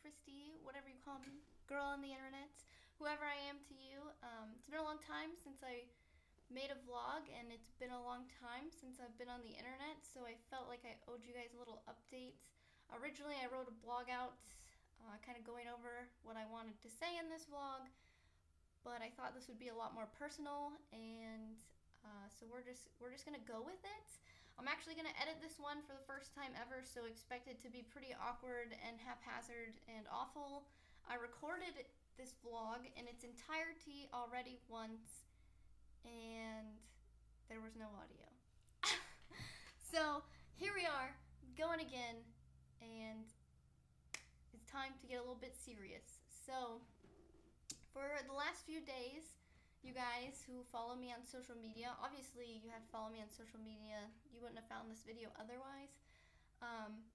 Christy, whatever you call me, girl on the internet, whoever I am to you. It's been a long time since I made a vlog, and it's been a long time since I've been on the internet, so I felt like I owed you guys a little update. Originally, I wrote a blog out kind of going over what I wanted to say in this vlog, but I thought this would be a lot more personal, and so we're just gonna go with it. I'm actually gonna edit this one for the first time ever, so expect it to be pretty awkward and haphazard and awful. I recorded this vlog in its entirety already once, and there was no audio. So here we are, going again, and it's time to get a little bit serious. So for the last few days, you guys who follow me on social media, obviously you had to follow me on social media, you wouldn't have found this video otherwise,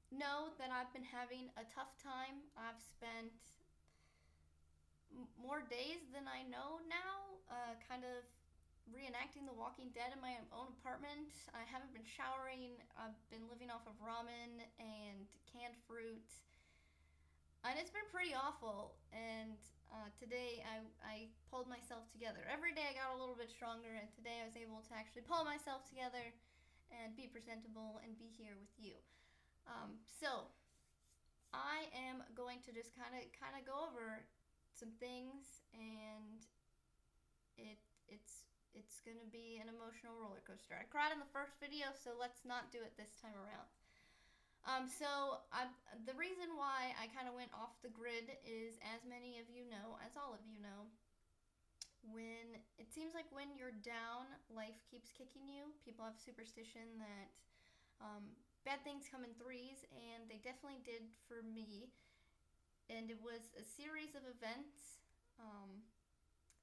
know that I've been having a tough time. I've spent more days than I know now, kind of reenacting The Walking Dead in my own apartment. I haven't been showering. I've been living off of ramen and canned fruit, and it's been pretty awful. And today I pulled myself together. Every day I got a little bit stronger, and today I was able to actually pull myself together and be presentable and be here with you. So I am going to just kind of go over some things, and it's gonna be an emotional roller coaster. I cried in the first video, so let's not do it this time around. The reason why I kind of went off the grid is, as many of you know, as all of you know, when it seems like when you're down, life keeps kicking you. People have superstition that bad things come in threes, and they definitely did for me. And it was a series of events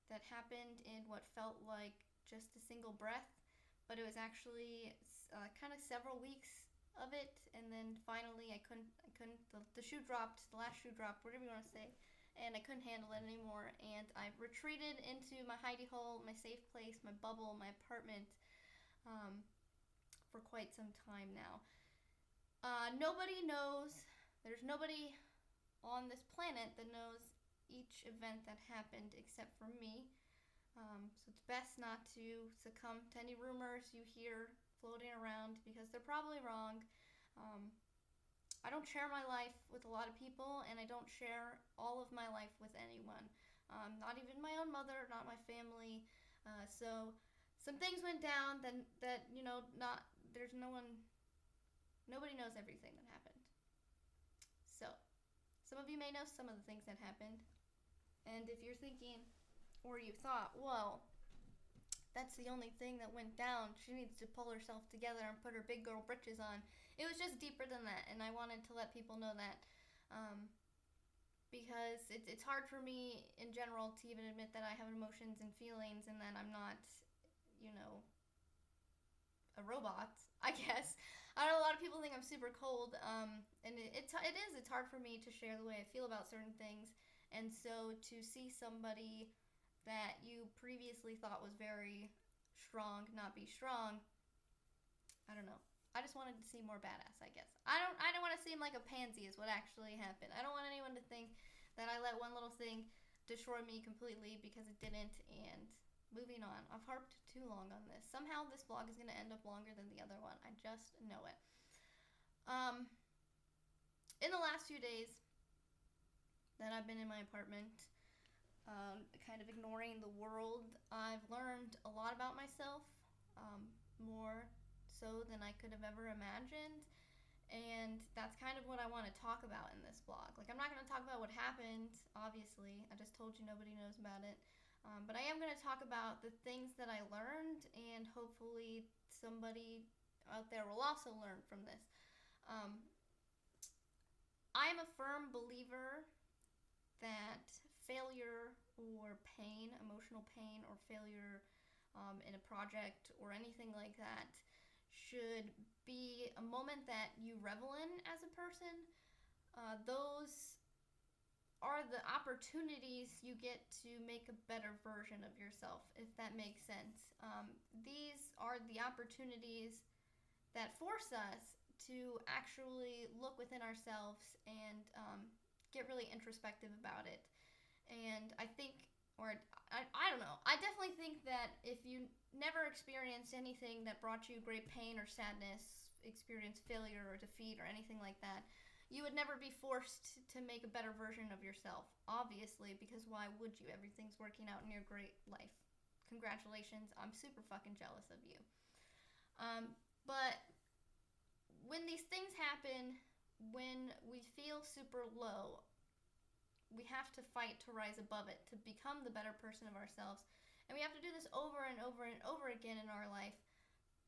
that happened in what felt like just a single breath, but it was actually kind of several weeks of it, and then finally I couldn't the shoe dropped, the last shoe dropped, whatever you want to say, and I couldn't handle it anymore, and I retreated into my hidey hole, my safe place, my bubble, my apartment, for quite some time now. Nobody knows, there's nobody on this planet that knows each event that happened except for me. So it's best not to succumb to any rumors you hear floating around, because they're probably wrong. I don't share my life with a lot of people, and I don't share all of my life with anyone. Not even my own mother, not my family. So some things went down that nobody knows everything that happened. So some of you may know some of the things that happened, and if you're thinking, or you thought, well, that's the only thing that went down, she needs to pull herself together and put her big girl britches on. It was just deeper than that, and I wanted to let people know that, because it's hard for me in general to even admit that I have emotions and feelings, and that I'm not, a robot, I guess. I know a lot of people think I'm super cold, and it's hard for me to share the way I feel about certain things, and so to see somebody that you previously thought was very strong not be strong, I don't know. I just wanted to seem more badass, I guess. I don't want to seem like a pansy is what actually happened. I don't want anyone to think that I let one little thing destroy me completely, because it didn't. And moving on. I've harped too long on this. Somehow this vlog is going to end up longer than the other one. I just know it. In the last few days that I've been in my apartment, kind of ignoring the world, I've learned a lot about myself, more so than I could have ever imagined, and that's kind of what I want to talk about in this vlog. Like, I'm not going to talk about what happened, obviously. I just told you nobody knows about it, but I am going to talk about the things that I learned, and hopefully somebody out there will also learn from this. I'm a firm believer that failure or pain, emotional pain or failure in a project or anything like that, should be a moment that you revel in as a person. Those are the opportunities you get to make a better version of yourself, if that makes sense. These are the opportunities that force us to actually look within ourselves and get really introspective about it. And I think, or I don't know, I definitely think that if you never experienced anything that brought you great pain or sadness, experienced failure or defeat or anything like that, you would never be forced to make a better version of yourself, obviously, because why would you? Everything's working out in your great life. Congratulations, I'm super fucking jealous of you. But when these things happen, when we feel super low, we have to fight to rise above it, to become the better person of ourselves. And we have to do this over and over and over again in our life,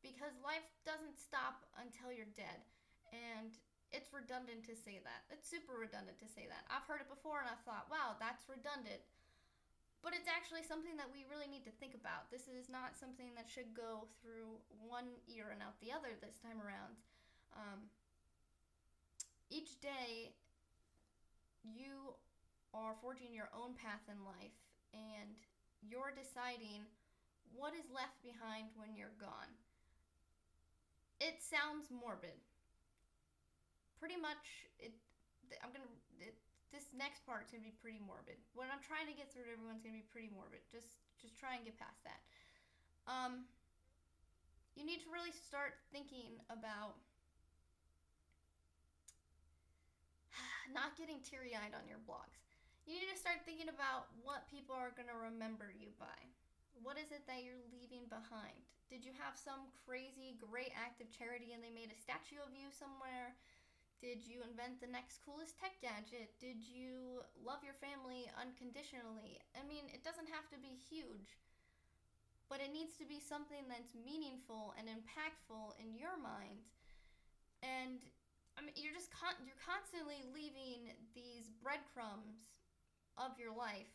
because life doesn't stop until you're dead. And it's redundant to say that. It's super redundant to say that. I've heard it before and I've thought, wow, that's redundant. But it's actually something that we really need to think about. This is not something that should go through one ear and out the other this time around. Each day, you are forging your own path in life, and you're deciding what is left behind when you're gone. It sounds morbid. Pretty much, this next part's gonna be pretty morbid. What I'm trying to get through to everyone's gonna be pretty morbid. Just try and get past that. You need to really start thinking about not getting teary-eyed on your blogs. You need to start thinking about what people are going to remember you by. What is it that you're leaving behind? Did you have some crazy, great act of charity and they made a statue of you somewhere? Did you invent the next coolest tech gadget? Did you love your family unconditionally? I mean, it doesn't have to be huge, but it needs to be something that's meaningful and impactful in your mind. And I mean, you're constantly leaving these breadcrumbs of your life,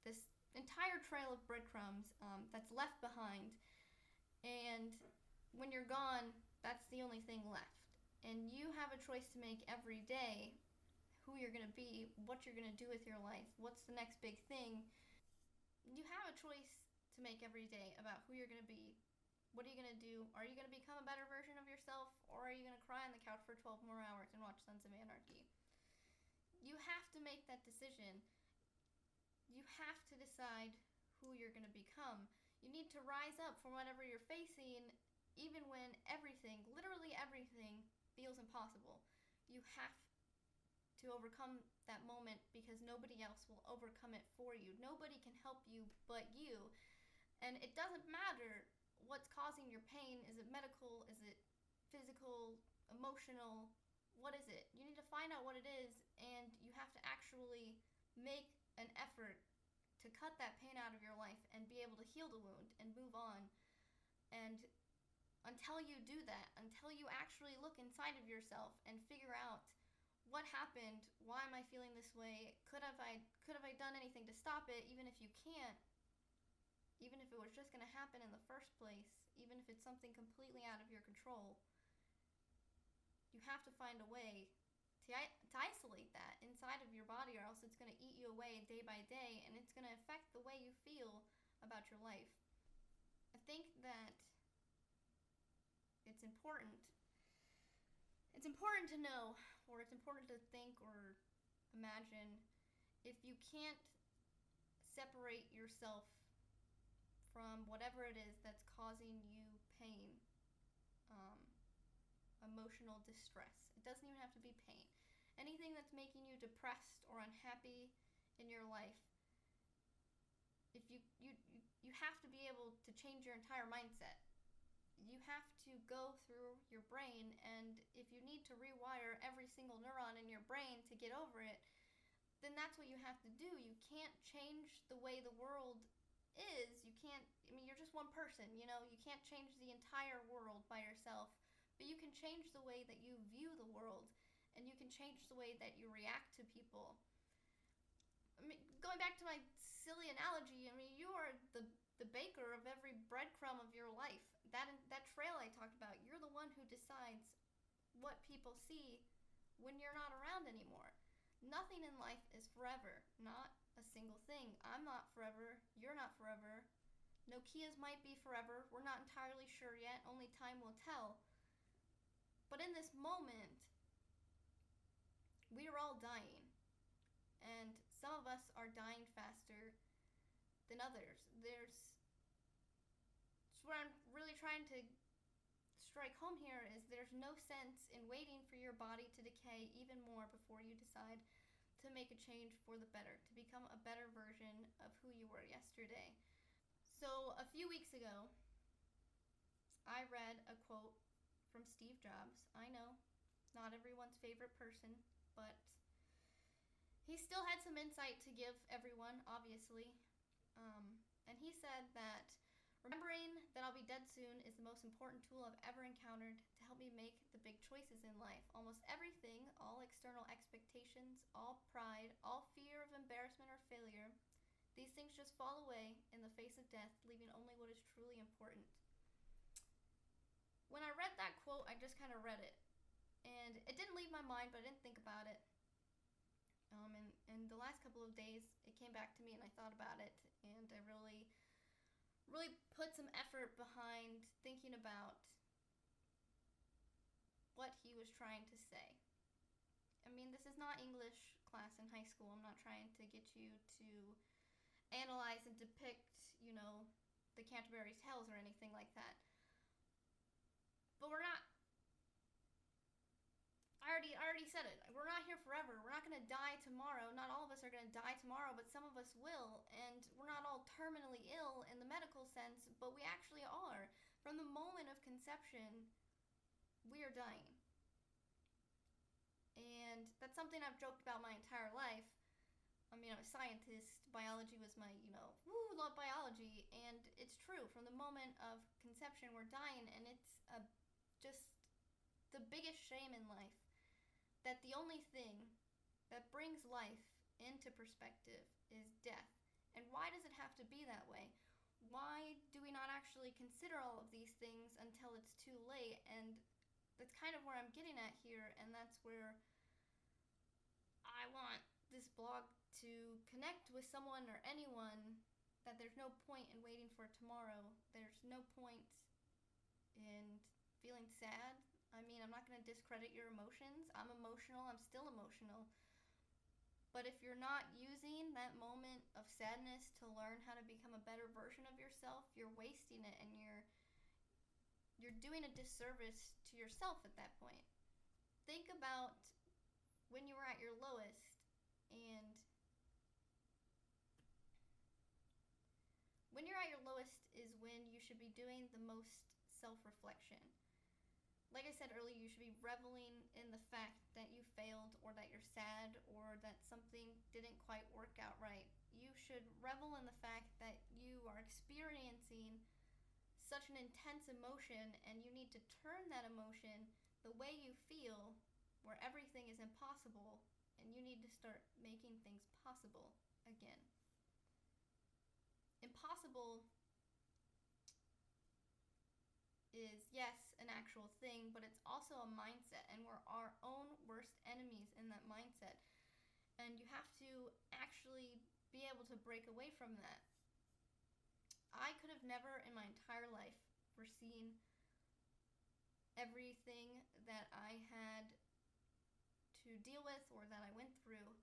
this entire trail of breadcrumbs that's left behind. And when you're gone, that's the only thing left. And you have a choice to make every day: who you're going to be, what you're going to do with your life, what's the next big thing. You have a choice to make every day about who you're going to be. What are you going to do? Are you going to become a better version of yourself, or are you going to cry on the couch for 12 more hours and watch Sons of Anarchy? You have to make that decision. You have to decide who you're going to become. You need to rise up from whatever you're facing, even when everything, literally everything, feels impossible. You have to overcome that moment, because nobody else will overcome it for you. Nobody can help you but you. And it doesn't matter what's causing your pain. Is it medical? Is it physical? Emotional? What is it? You need to find out what it is, and you have to actually make an effort to cut that pain out of your life and be able to heal the wound and move on. And until you do that, until you actually look inside of yourself and figure out what happened, why am I feeling this way, could have I done anything to stop it, even if you can't, even if it was just going to happen in the first place, even if it's something completely out of your control, you have to find a way to isolate that inside of your body, or else it's going to eat you away day by day, and it's going to affect the way you feel about your life. I think that it's important to know, or it's important to think or imagine, if you can't separate yourself from whatever it is that's causing you pain, emotional distress. It doesn't even have to be pain. Anything that's making you depressed or unhappy in your life, if you have to be able to change your entire mindset. You have to go through your brain, and if you need to rewire every single neuron in your brain to get over it, then that's what you have to do. You can't change the way the world is. You're just one person, you can't change the entire world by yourself, but you can change the way that you view the world, and you can change the way that you react to people. Going back to my silly analogy, you are the baker of every breadcrumb of your life. That trail I talked about, you're the one who decides what people see when you're not around anymore. Nothing in life is forever. Not a single thing. I'm not forever. You're not forever. Nokias might be forever. We're not entirely sure yet. Only time will tell. But in this moment, we are all dying. us are dying faster than others. What I'm really trying to strike home here is there's no sense in waiting for your body to decay even more before you decide to make a change for the better, to become a better version of who you were yesterday. So a few weeks ago, I read a quote from Steve Jobs. I know, not everyone's favorite person, but he still had some insight to give everyone, obviously. And he said that remembering that I'll be dead soon is the most important tool I've ever encountered to help me make the big choices in life. Almost everything, all external expectations, all pride, all fear of embarrassment or failure, these things just fall away in the face of death, leaving only what is truly important. When I read that quote, I just kind of read it. And it didn't leave my mind, but I didn't think about it. And the last couple of days, it came back to me and I thought about it. And I really put some effort behind thinking about what he was trying to say. I mean, this is not English class in high school. I'm not trying to get you to analyze and depict, the Canterbury Tales or anything like that. But we're not. I already said it. We're not here forever. We're not going to die tomorrow. Not all of us are going to die tomorrow, but some of us will. And we're not all terminally ill in the medical sense, but we actually are. From the moment of conception, we are dying. And that's something I've joked about my entire life. I mean, I'm a scientist. Biology was my, love biology. And it's true. From the moment of conception, we're dying. And it's just the biggest shame in life. That the only thing that brings life into perspective is death. And why does it have to be that way? Why do we not actually consider all of these things until it's too late? And that's kind of where I'm getting at here, and that's where I want this blog to connect with someone or anyone, that there's no point in waiting for tomorrow. There's no point in feeling sad. I mean, I'm not going to discredit your emotions. I'm emotional. I'm still emotional. But if you're not using that moment of sadness to learn how to become a better version of yourself, you're wasting it, and you're doing a disservice to yourself at that point. Think about when you were at your lowest, and when you're at your lowest is when you should be doing the most self-reflection. Like I said earlier, you should be reveling in the fact that you failed, or that you're sad, or that something didn't quite work out right. You should revel in the fact that you are experiencing such an intense emotion, and you need to turn that emotion the way you feel, where everything is impossible, and you need to start making things possible again. Impossible is, yes, an actual thing, but it's also a mindset, and we're our own worst enemies in that mindset. And you have to actually be able to break away from that. I could have never in my entire life foreseen everything that I had to deal with, or that I went through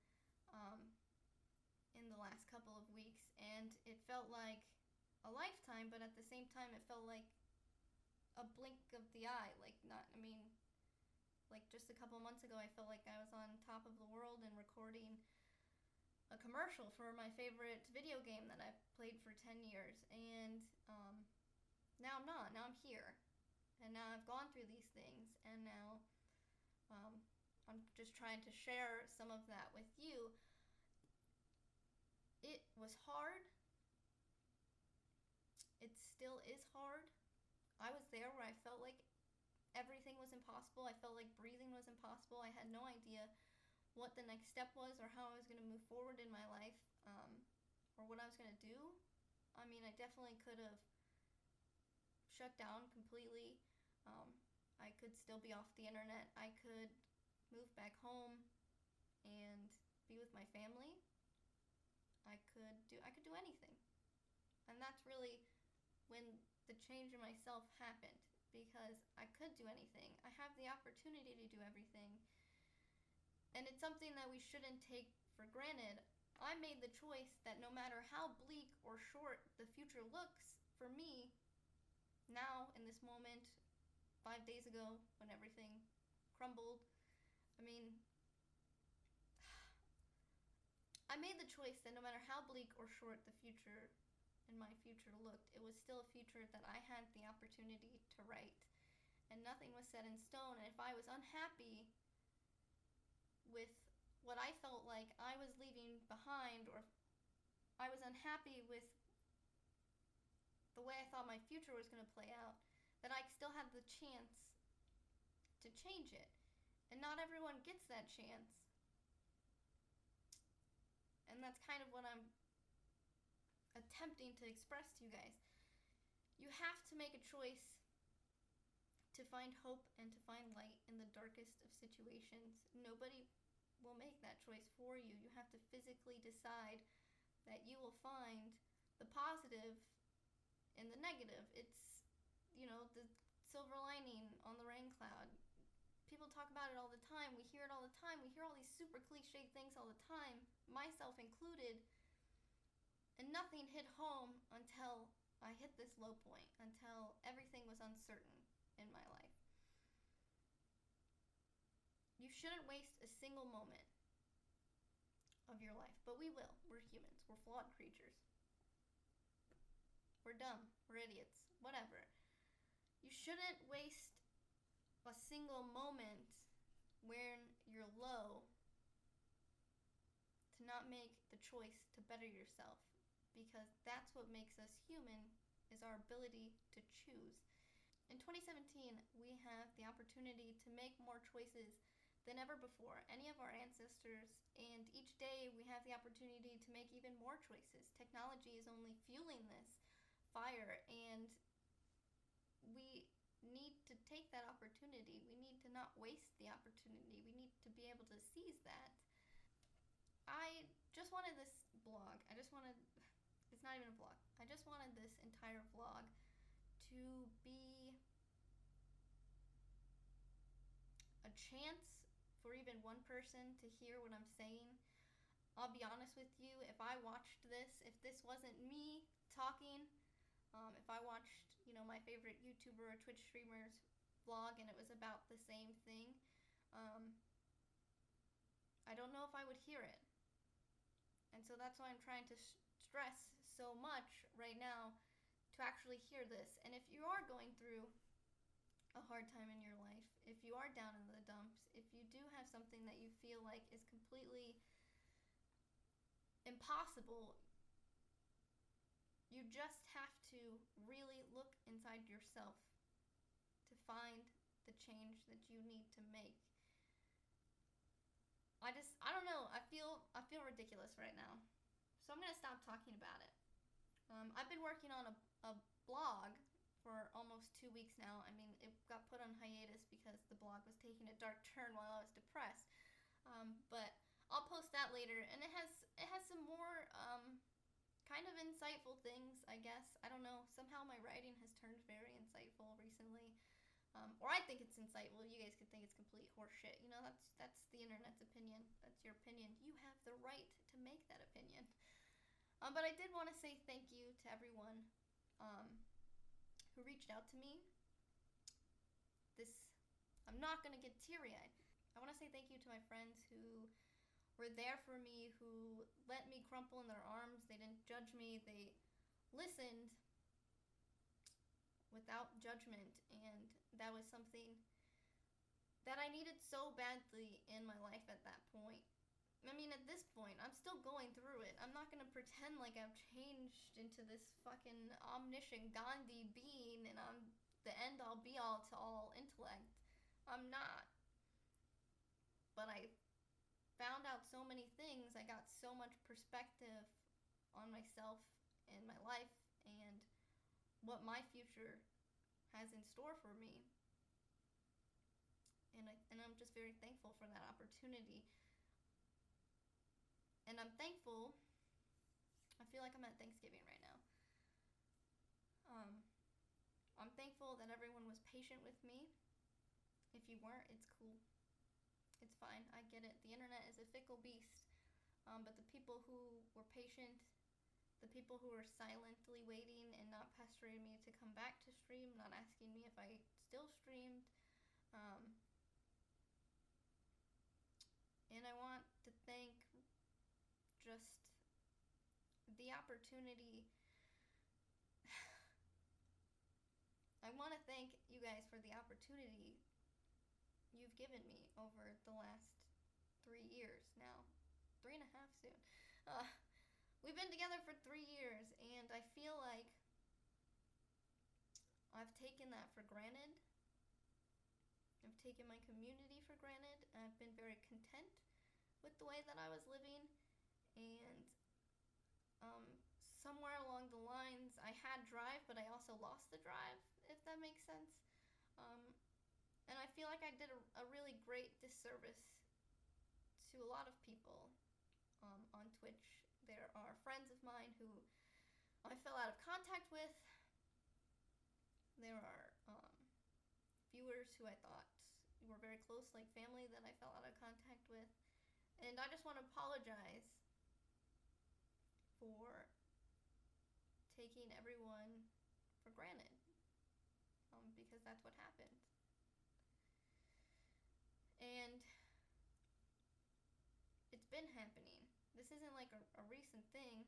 in the last couple of weeks, and it felt like a lifetime, but at the same time it felt like a blink of the eye. Like just a couple of months ago, I felt like I was on top of the world and recording a commercial for my favorite video game that I've played for 10 years. And now I'm not. Now I'm here. And now I've gone through these things. And now I'm just trying to share some of that with you. It was hard. It still is hard. I was there where I felt like everything was impossible. I felt like breathing was impossible. I had no idea what the next step was, or how I was going to move forward in my life, or what I was going to do. I mean, I definitely could have shut down completely. I could still be off the internet. I could move back home and be with my family. I could do anything. And that's really when the change in myself happened, because I could do anything. I have the opportunity to do everything. And it's something that we shouldn't take for granted. I made the choice that no matter how bleak or short the future looks for me, now in this moment, 5 days ago, when everything crumbled, I mean, I made the choice that no matter how bleak or short the future and my future looked, it was still a future that I had the opportunity to write. And nothing was set in stone. And if I was unhappy with what I felt like I was leaving behind, or if I was unhappy with the way I thought my future was going to play out, that I still had the chance to change it. And not everyone gets that chance. And that's kind of what I'm attempting to express to you guys. You have to make a choice to find hope and to find light in the darkest of situations. Nobody will make that choice for you. You have to physically decide that you will find the positive in the negative. It's, the silver lining on the rain cloud. People talk about it all the time. We hear it all the time. We hear all these super cliche things all the time, myself included. And nothing hit home until I hit this low point, until everything was uncertain in my life. You shouldn't waste a single moment of your life, but we will. We're humans. We're flawed creatures. We're dumb. We're idiots. Whatever. You shouldn't waste a single moment when you're low to not make the choice to better yourself, because that's what makes us human, is our ability to choose. In 2017, we have the opportunity to make more choices than ever before, any of our ancestors, and each day we have the opportunity to make even more choices. Technology is only fueling this fire, and we need to take that opportunity. We need to not waste the opportunity. We need to be able to seize that. I just wanted this blog. It's not even a vlog. I just wanted this entire vlog to be a chance for even one person to hear what I'm saying. I'll be honest with you, if I watched this, if this wasn't me talking, if I watched, my favorite YouTuber or Twitch streamer's vlog and it was about the same thing, I don't know if I would hear it. And so that's why I'm trying to stress so much right now to actually hear this. And if you are going through a hard time in your life, if you are down in the dumps, if you do have something that you feel like is completely impossible, you just have to really look inside yourself to find the change that you need to make. I don't know, I feel ridiculous right now. So I'm going to stop talking about it. I've been working on a blog for almost 2 weeks now. I mean, it got put on hiatus because the blog was taking a dark turn while I was depressed. But I'll post that later, and it has some more kind of insightful things, I guess. I don't know. Somehow my writing has turned very insightful recently. Or I think it's insightful. You guys could think it's complete horseshit. That's the internet's opinion. That's your opinion. You have the right to make that opinion. But I did want to say thank you to everyone who reached out to me. I'm not going to get teary-eyed. I want to say thank you to my friends who were there for me, who let me crumple in their arms. They didn't judge me. They listened without judgment, and that was something that I needed so badly in my life at that point. I mean, at this point, I'm still going through it. I'm not going to pretend like I've changed into this fucking omniscient Gandhi being and I'm the end-all be-all to all intellect. I'm not. But I found out so many things. I got so much perspective on myself and my life and what my future has in store for me. And I'm just very thankful for that opportunity. And I'm thankful. I feel like I'm at Thanksgiving right now. I'm thankful that everyone was patient with me. If you weren't, it's cool. It's fine. I get it. The internet is a fickle beast. But the people who were patient, the people who were silently waiting and not pestering me to come back to stream, not asking me if I still streamed. And I want to thank just the opportunity. I want to thank you guys for the opportunity you've given me over the last 3 years now. 3.5 soon. We've been together for 3 years, and I feel like I've taken that for granted. I've taken my community for granted. I've been very content with the way that I was living, and somewhere along the lines, I had drive, but I also lost the drive, if that makes sense. And I feel like I did a really great disservice to a lot of people on Twitch. There are friends of mine who I fell out of contact with. There are viewers who I thought were very close, like family, that I fell out of contact with. And I just want to apologize for taking everyone for granted, because that's what happened. And it's been happening. This isn't like a recent thing.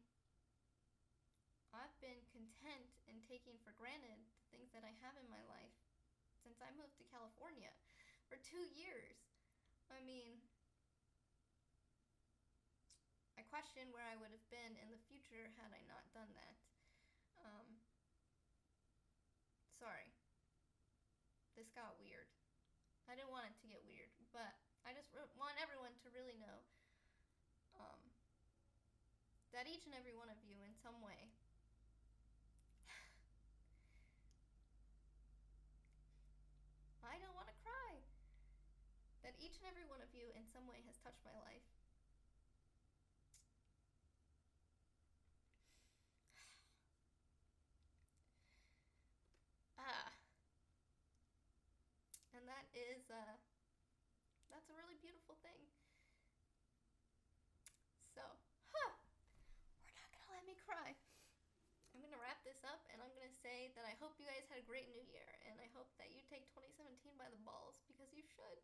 I've been content and taking for granted the things that I have in my life since I moved to California for 2 years. I mean, I question where I would have been in the future had I not done that. Sorry. This got weird. I didn't want it to get weird, but I just want everyone to really know that each and every one of you in some way I don't want to cry. That each and every one of you in some way has touched my life. And that's a really beautiful thing. So, we're not gonna let me cry. I'm gonna wrap this up, and I'm gonna say that I hope you guys had a great new year, and I hope that you take 2017 by the balls, because you should.